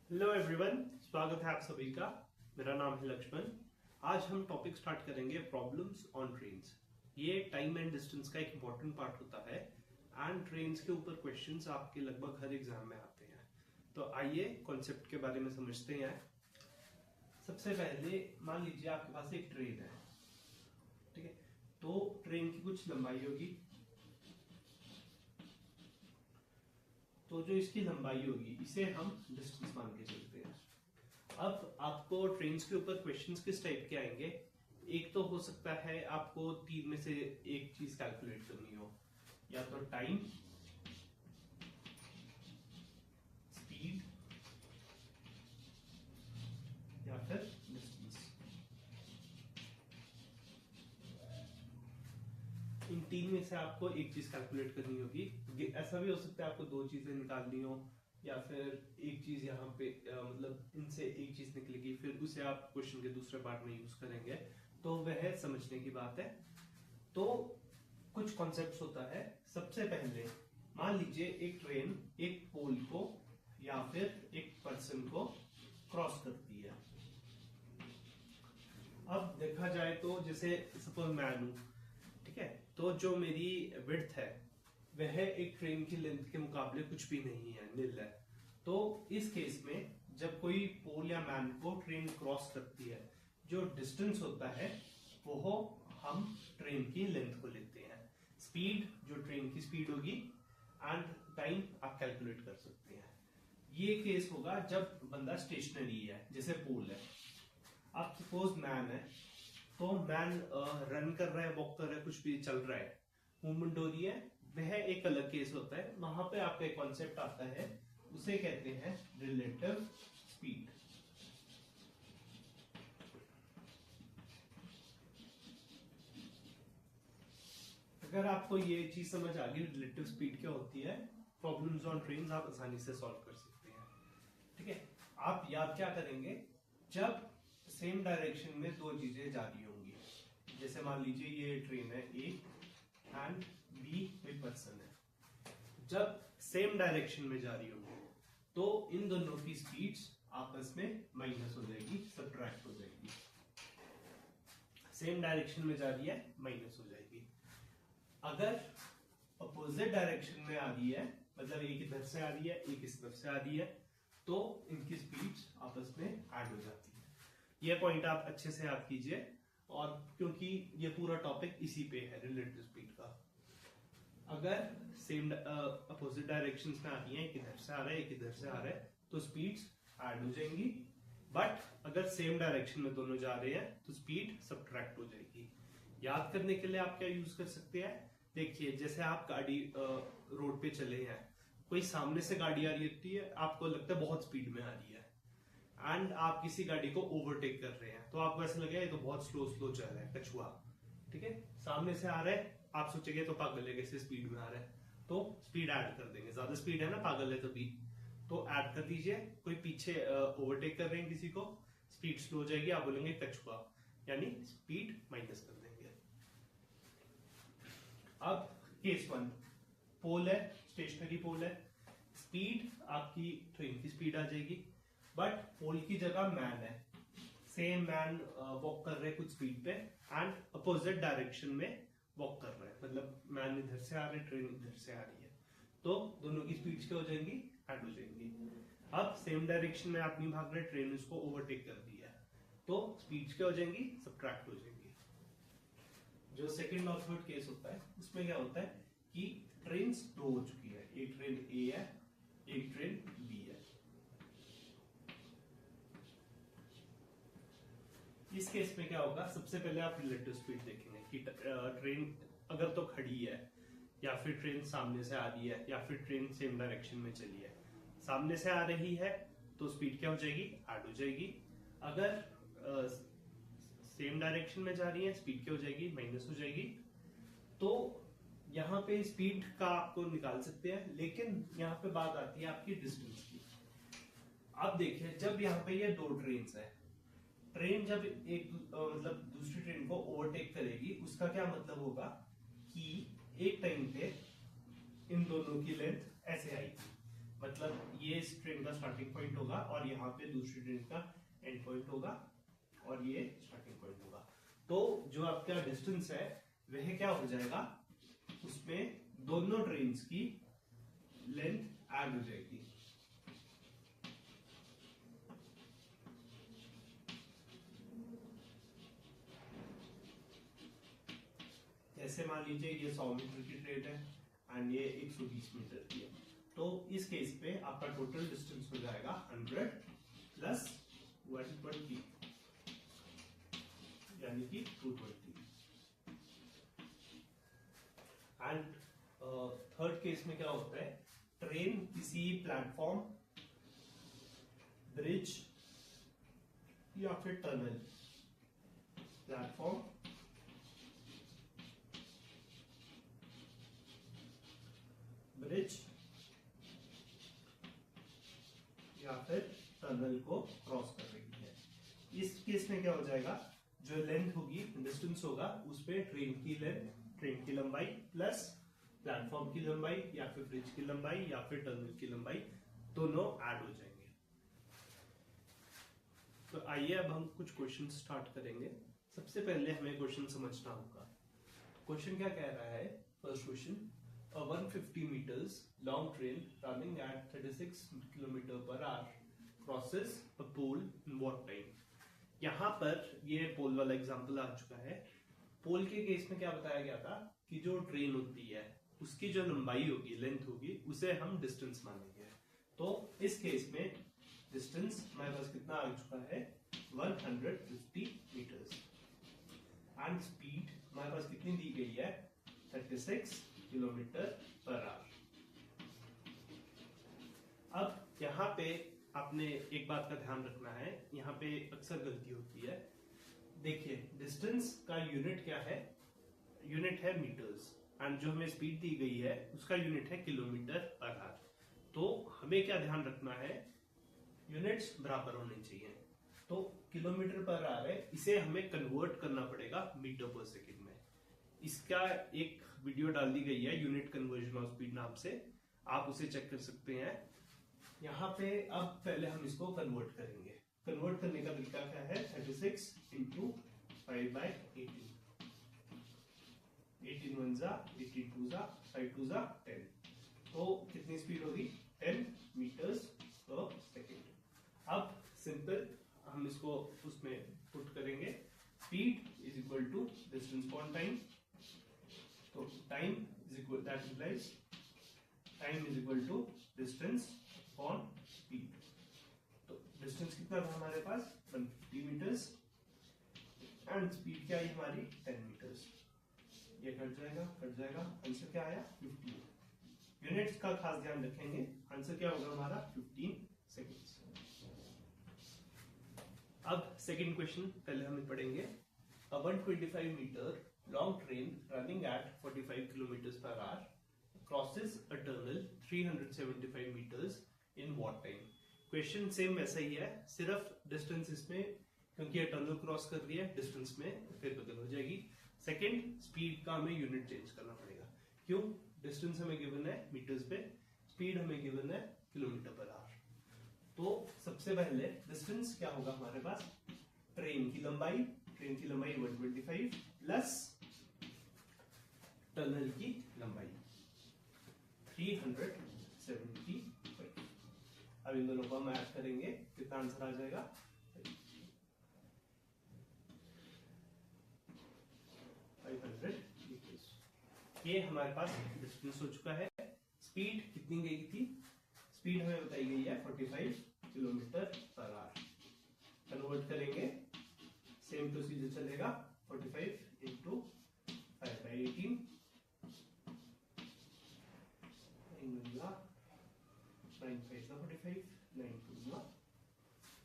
Hello everyone, स्वागत है आप सभी का। मेरा नाम है लक्ष्मण। आज हम टॉपिक स्टार्ट करेंगे प्रॉब्लम्स ऑन ट्रेन्स। ये टाइम एंड डिस्टेंस का एक इम्पोर्टेंट पार्ट होता है एंड ट्रेन्स के ऊपर क्वेश्चंस आपके लगभग हर एग्जाम में आते हैं। तो आइए कॉन्सेप्ट के बारे में समझते हैं। सबसे पहले मान लीजिए आपके पास एक ट्रेन है, ठीक है। तो ट्रेन की कुछ लंबाई होगी, तो जो इसकी लंबाई होगी इसे हम डिस्टेंस मान के चलते हैं। अब आपको ट्रेन्स के ऊपर क्वेश्चंस किस टाइप के आएंगे? एक तो हो सकता है आपको तीन में से एक चीज कैलकुलेट करनी हो, या तो टाइम, स्पीड या फिर डिस्टेंस। इन तीन में से आपको एक चीज कैलकुलेट करनी होगी। ऐसा भी हो सकता है आपको दो चीजें निकालनी हो, या फिर एक चीज यहाँ पे मतलब इनसे एक चीज निकलेगी, फिर उसे आप क्वेश्चन के दूसरे पार्ट में यूज करेंगे, तो वह समझने की बात है। तो कुछ कॉन्सेप्ट होता है। सबसे पहले मान लीजिए एक ट्रेन एक पोल को या फिर एक पर्सन को क्रॉस करती है। अब देखा जाए तो जैसे सपोज मैन हूं, ठीक है, तो जो मेरी विड्थ है वह एक ट्रेन की लेंथ के मुकाबले कुछ भी नहीं है, नील है। तो इस केस में जब कोई पोल या मैन को ट्रेन क्रॉस करती है, जो डिस्टेंस होता है वो हम ट्रेन की लेंथ को लेते हैं। स्पीड जो ट्रेन की स्पीड होगी एंड टाइम आप कैलकुलेट कर सकते हैं। ये केस होगा जब बंदा स्टेशनरी है, जैसे पोल है। अब सपोज मैन है, तो मैन रन कर रहा है, वॉक कर रहा है, कुछ भी चल रहा है, मूवमेंट हो रही है, वह एक अलग केस होता है। वहां पे आपका एक कॉन्सेप्ट आता है, उसे कहते हैं रिलेटिव स्पीड। अगर आपको ये चीज समझ आ गई रिलेटिव स्पीड क्या होती है, प्रॉब्लम्स ऑन ट्रेन आप आसानी से सॉल्व कर सकते हैं, ठीक है। आप याद क्या करेंगे? जब सेम डायरेक्शन में दो चीजें जा रही होंगी, जैसे मान लीजिए ये ट्रेन है ए एंड बी कोई पर्सन है, जब सेम डायरेक्शन में जा रही होंगी तो इन दोनों की स्पीड्स आपस में माइनस हो जाएगी, सब्ट्रैक्ट हो जाएगी। सेम डायरेक्शन में जा रही है, माइनस हो जाएगी। अगर अपोजिट डायरेक्शन में आ रही है, मतलब एक इधर से आ रही है एक इस तरफ से आ रही है, तो इनकी स्पीड्स आपस में ऐड हो जाती है। यह पॉइंट आप अच्छे से याद कीजिए, और क्योंकि ये पूरा टॉपिक इसी पे है, रिलेटिव स्पीड का। अगर सेम अपोजिट डायरेक्शन में आती है, एक इधर से आ रहा है एक इधर से आ रहा है, तो स्पीड्स ऐड हो जाएंगी। बट अगर सेम डायरेक्शन में दोनों जा रहे हैं तो स्पीड सब्ट्रैक्ट हो जाएगी। याद करने के लिए आप क्या यूज कर सकते हैं? देखिए, जैसे आप गाड़ी रोड पे चले हैं, कोई सामने से गाड़ी आ रही होती है, आपको लगता है बहुत स्पीड में आ रही है, एंड आप किसी गाड़ी को ओवरटेक कर रहे हैं, तो आपको ऐसा लगेगा ये तो बहुत स्लो चल रहा है, कछुआ, ठीक है। सामने से आ रहा है, आप सोचेंगे तो पागल है, कैसे स्पीड में आ रहा है, तो स्पीड ऐड कर देंगे। ज्यादा स्पीड है ना, पागल है तभी, तो ऐड कर दीजिए। कोई पीछे ओवरटेक कर रहे हैं किसी को, स्पीड स्लो हो जाएगी, आप बोलेंगे कछुआ, यानी स्पीड माइनस कर देंगे। अब केस वन, पोल है, स्टेशनरी पोल है, स्पीड आपकी ट्रेन की स्पीड आ जाएगी, बट पोल की जगह मैन है, सेम मैन वॉक कर रहे हैं कुछ स्पीड पे एंड अपोजिट डायरेक्शन में वॉक कर रहे हैं, मतलब मैन इधर से आ रहे हैं, ट्रेन इधर से आ रही है, तो दोनों की स्पीड्स क्या हो जाएंगी? ऐड हो जाएंगी। अब सेम डायरेक्शन में आप नहीं भाग रहे, ट्रेन उसको ओवरटेक कर दी है, तो स्पीड्स क्या हो जाएंगी? सब्ट्रैक्ट हो जाएंगी। जो सेकंड और थर्ड केस होता है उसमें क्या होता है कि ट्रेन दो हो चुकी है, एक ट्रेन ए है एक ट्रेन बी है। इस केस में क्या होगा? सबसे पहले आप रिलेटिव स्पीड देखेंगे कि ट्रेन अगर तो खड़ी है, या फिर ट्रेन सामने से आ रही है, या फिर ट्रेन सेम डायरेक्शन में चली है। सामने से आ रही है तो स्पीड क्या हो जाएगी? ऐड हो जाएगी। अगर सेम डायरेक्शन में जा रही है, स्पीड क्या हो जाएगी? माइनस हो जाएगी। तो यहाँ पे स्पीड का आपको निकाल सकते हैं, लेकिन यहाँ पे बात आती है आपकी डिस्टेंस की। आप देखिए, जब यहाँ पे ये दो ट्रेन है, ट्रेन जब एक मतलब दूसरी ट्रेन को ओवरटेक करेगी, उसका क्या मतलब होगा कि एक टाइम पे इन दोनों की लेंथ ऐसे आएगी, मतलब ये इस ट्रेन का स्टार्टिंग पॉइंट होगा और यहाँ पे दूसरी ट्रेन का एंड पॉइंट होगा और ये स्टार्टिंग पॉइंट होगा। तो जो आपका डिस्टेंस है वह क्या हो जाएगा, उसमें दोनों ट्रेन्स की लेंथ ऐड हो जाएगी। जैसे मान लीजिए ये 100 मीटर की ट्रेन है एंड ये 120 मीटर की है, तो इस केस पे आपका टोटल डिस्टेंस हो जाएगा 100 प्लस 120 यानी कि 220। एंड थर्ड केस में क्या होता है, ट्रेन किसी प्लेटफॉर्म, ब्रिज या फिर टनल, प्लेटफॉर्म, ब्रिज या फिर टनल को क्रॉस कर रही है। इस केस में क्या हो जाएगा, जो लेंथ होगी, डिस्टेंस होगा, उस पे ट्रेन की लेंथ, ट्रेन की लंबाई प्लस प्लेटफॉर्म की लंबाई या फिर ब्रिज की लंबाई या फिर टनल की लंबाई दोनों ऐड हो जाएंगे। तो आइए अब हम कुछ क्वेश्चन स्टार्ट करेंगे। सबसे पहले हमें क्वेश्चन समझना होगा। क्वेश्चन क्या कह रहा है, first question, a 150 meters long train running at 36 km/h crosses a pole in what time? यहाँ पर ये पोल वाला एग्जांपल आ चुका है। पोल के केस में क्या बताया गया था कि जो ट्रेन होती है उसकी जो लंबाई होगी, लेंथ होगी, उसे हम डिस्टेंस मानेंगे। तो इस केस में डिस्टेंस हमारे पास कितना आ चुका है, 150 मीटर्स एंड स्पीड हमारे पास कितनी दी गई है, 36 km/h। अब यहाँ पे आपने एक बात का ध्यान रखना है, यहाँ पे अक्सर गलती होती है। देखिए डिस्टेंस का यूनिट क्या है, यूनिट है मीटर्स एंड जो हमें स्पीड दी गई है उसका यूनिट है km/h। तो हमें क्या ध्यान रखना है, यूनिट्स बराबर होने चाहिए। तो km/h है, इसे हमें कन्वर्ट करना पड़ेगा मीटर पर सेकेंड में। इसका एक वीडियो डाल दी गई है यूनिट कन्वर्जन ऑफ स्पीड नाम से, आप उसे चेक कर सकते हैं। यहाँ पे अब पहले हम इसको कन्वर्ट करेंगे। कन्वर्ट करने का तरीका क्या है, 36 × 5/18, 18 1 जा, 18 2 जा, 5 2 जा 10। तो कितनी स्पीड होगी, 10 मीटर्स पर सेकेंड। अब सिंपल हम इसको उसमें पुट करेंगे, speed is equal to distance upon time. तो time is equal, that implies time is equal to distance upon speed. तो डिस्टेंस कितना था हमारे पास, 150 मीटर्स एंड स्पीड क्या है हमारी, 10 मीटर्स। ये कट जाएगा, आंसर क्या आया, 15। यूनिट्स का खास ध्यान रखेंगे, आंसर क्या होगा हमारा, 15 सेकेंड्स। अब सेकंड क्वेश्चन पहले हम पढ़ेंगे। A 125 meter long train running at 45 km/h crosses a tunnel 375 meters in what time? Question same वैसा ही है, सिर्फ डिस्टेंस इसमें, क्योंकि ये टनल क्रॉस कर रही है, डिस्टेंस में फिर बदल हो जाएगी। सेकंड, स्पीड का हमें यूनिट चेंज करना पड़ेगा। क्यों, डिस्टेंस हमें गिवन है मीटर्स पे, स्पीड हमें गिवन है km/h। तो सबसे पहले डिस्टेंस क्या होगा हमारे पास, ट्रेन की लंबाई 125 प्लस टनल की लंबाई 375। अब इन दोनों को हम ऐड करेंगे, कितना आंसर आ जाएगा, 500 मीटर्स। ये हमारे पास डिस्टेंस हो चुका है। स्पीड कितनी गई थी, स्पीड हमें बताई गई है 45 km/h। कन्वर्ट करेंगे, सेम प्रोसीजर चलेगा, 45 × 5/18, 9 5 45, 9 2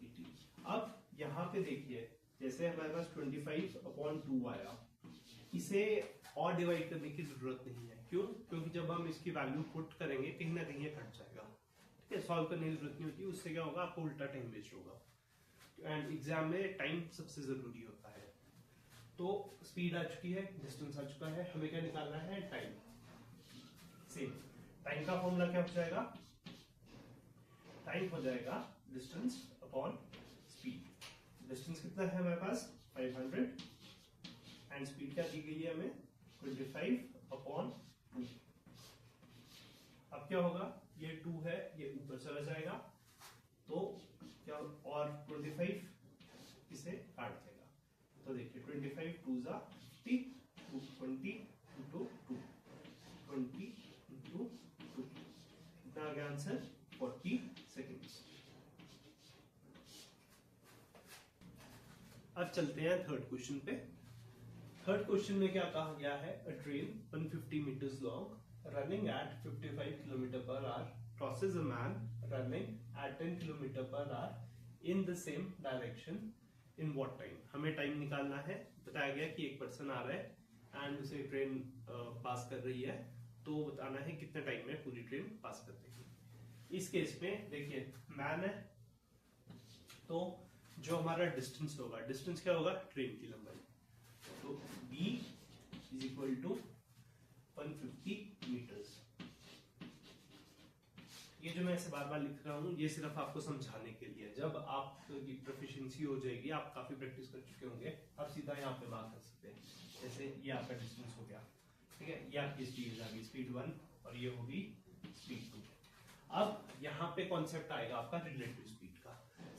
18। अब यहाँ पे देखिए, जैसे हमारे पास 25/2 आया, इसे और डिवाइड करने की जरूरत नहीं है। क्यों, क्योंकि जब हम इसकी वैल्यू पुट करेंगे कहीं ना कहीं ये कट जाएगा। ठीक है, सॉल्व करने की जरूरत नहीं होती, उससे क्या होगा, आपको उल्टा टाइम वेस्ट होगा। एंड एग्जाम में टाइम सबसे जरूरी होता है। तो स्पीड आ चुकी है, डिस्टेंस आ चुका है, हमें क्या निकालना है, टाइम। सेम टाइम का फॉर्मूला क्या हो जाएगा, टाइम हो जाएगा डिस्टेंस अपॉन स्पीड। डिस्टेंस कितना है हमारे पास 500 एंड स्पीड क्या दी गई है हमें 25/2। अब क्या होगा, ये 2 है ये ऊपर चला जाएगा तो क्या, और 25 इसे काट देगा। तो देखिए 25 2 ज़ा 50, 20 into 2, 20 into 2, कितना आ गया आंसर 40 सेकेंड्स। अब चलते हैं थर्ड क्वेश्चन पे। थर्ड क्वेश्चन में क्या कहा गया है, a train 150 metres long running at 55 kilometre per hour crosses a man running at 10 kilometre per hour in the same direction in what time. हमें टाइम निकालना है। बताया गया कि एक पर्सन आ रहा है एंड उसे ट्रेन पास कर रही है, तो बताना है कितने टाइम में पूरी ट्रेन पास कर देगी। इस केस में देखिए मैन है, तो जो हमारा डिस्टेंस होगा, डिस्टेंस क्या होगा ट्रेन की लंबाई, तो b is equal to 150 metres. ये जो मैं ऐसे बार बार लिख रहा हूँ ये सिर्फ आपको समझाने के लिए। जब आपकी प्रोफिशिएंसी हो जाएगी, आप काफी प्रैक्टिस कर चुके होंगे, आप सीधा यहाँ पे मार्क कर सकते हैं। जैसे ये आपका डिस्टेंस हो गया, ठीक है, ये आपकी स्पीड आ गई स्पीड 1 और ये होगी स्पीड 2। अब यहाँ पे कॉन्सेप्ट आएगा आपका रिलेटिव स्पीड का।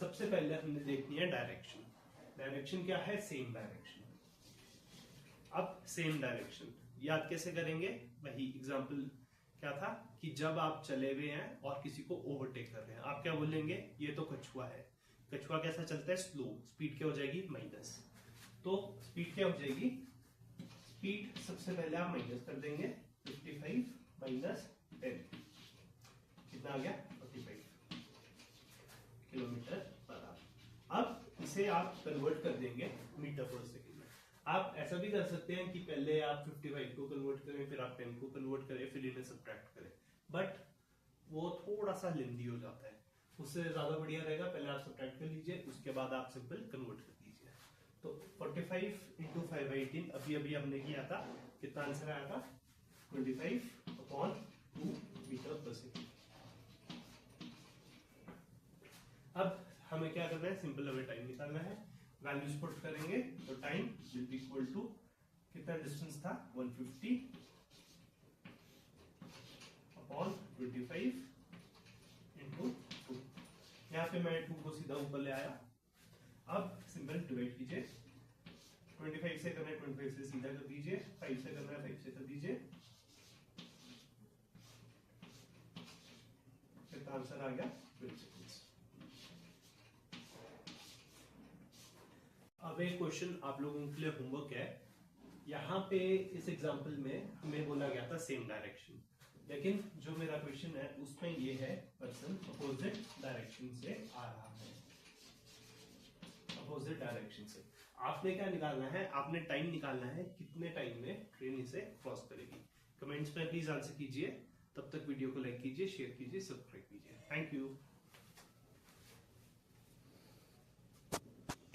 सबसे पहले हमने देखनी है डायरेक्शन। डायरेक्शन क्या है, सेम डायरेक्शन। अब सेम डायरेक्शन याद कैसे करेंगे, वही एग्जांपल क्या था कि जब आप चले हुए हैं और किसी को ओवरटेक कर रहे हैं, आप क्या बोलेंगे, ये तो कछुआ है। कछुआ कैसा चलता है, स्लो। स्पीड क्या हो जाएगी माइनस, तो स्पीड क्या हो जाएगी, स्पीड सबसे पहले आप माइनस कर देंगे 55 माइनस 10, कितना आ गया 45 किलोमीटर पर आवर। अब इसे आप कन्वर्ट कर देंगे मीटर पर सेकेंड में। आप ऐसा भी कर सकते हैं कि पहले आप 55 को कन्वर्ट करें, फिर आप 10 को कन्वर्ट करें, फिर इन्हें सब्ट्रैक्ट करें, बट वो थोड़ा सा लेंदी हो जाता है। उससे ज्यादा बढ़िया रहेगा पहले आप सब्ट्रैक्ट कर लीजिए, उसके बाद आप सिंपल कन्वर्ट कर दीजिए। तो 45 इंटू 5/18 अभी अभी हमने किया था, कितना आंसर आया था 25/2 मीटर पर सेकेंड। अब हमें क्या करना है, सिंपल हमें टाइम निकालना है। वैल्यूज पुट करेंगे तो time will be equal to, कितना डिस्टेंस था 150 अपॉन 25 इंटू 2। यहाँ पे मैं 2 को सीधा ऊपर ले आया। अब सिंपल डिवाइड कीजिए, 25 से करना है 25 से सीधा कर दीजिए, 5 से करना है 5 से कर दीजिए, कितना आंसर आ गया 12 सेकेंड्स। अब एक क्वेश्चन आप लोगों के लिए होमवर्क है। यहाँ पे इस एग्जांपल में हमें बोला गया था सेम डायरेक्शन, लेकिन जो मेरा क्वेश्चन है उसमें ये है पर्सन अपोजिट डायरेक्शन से आ रहा है। अपोजिट डायरेक्शन से आपने क्या निकालना है, आपने टाइम निकालना है, कितने टाइम में ट्रेन इसे क्रॉस करेगी। कमेंट्स में प्लीज आंसर कीजिए। तब तक वीडियो को लाइक कीजिए, शेयर कीजिए, सब्सक्राइब कीजिए। Thank you.